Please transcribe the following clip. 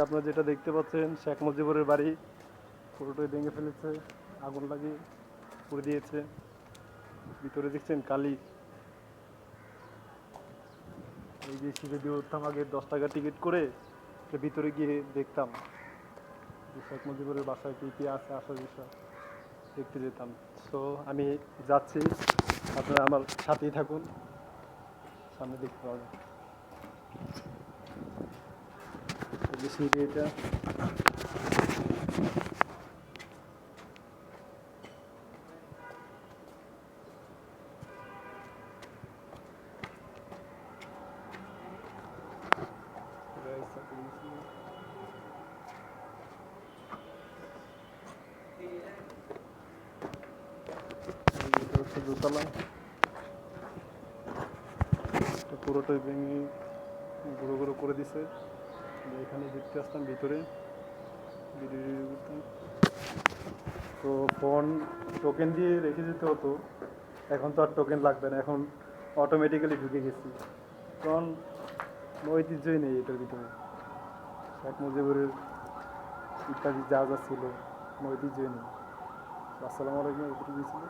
আপনারা যেটা দেখতে পাচ্ছেন শেখ মুজিবুরের বাড়ি পুরোটাই ভেঙে ফেলেছে, আগুন লাগিয়ে পুড়ে দিয়েছে। ভিতরে দেখছেন কালি। এই যে যদি উঠতাম আগে 10 টাকা টিকিট করে ভিতরে গিয়ে দেখতাম যে শেখ মুজিবুরের বাসায় কী কী আছে, আসার বিষয় দেখতে যেতাম। সো আমি যাচ্ছি, আপনারা আমার সাথেই থাকুন, সামনে দেখতে পাবেন। এটা হচ্ছে দোতলা, পুরোটাই ভেঙে গুঁড়ো গুঁড়ো করে দিছে। এখানে দেখতে আসতাম ভিতরে ভিডিও করতাম। তো ফোন টোকেন দিয়ে রেখে যেতে হতো, এখন তো আর টোকেন লাগবে না, এখন অটোমেটিক্যালি ঢুকে গেছি। কারণ ঐতিহ্যই নেই এটার ভিতরে, শেখ মুজিবুরের ইত্যাদি যা যা ছিল ঐতিহ্যই নেই। আসসালামু আলাইকুম, এটুকু ছিল।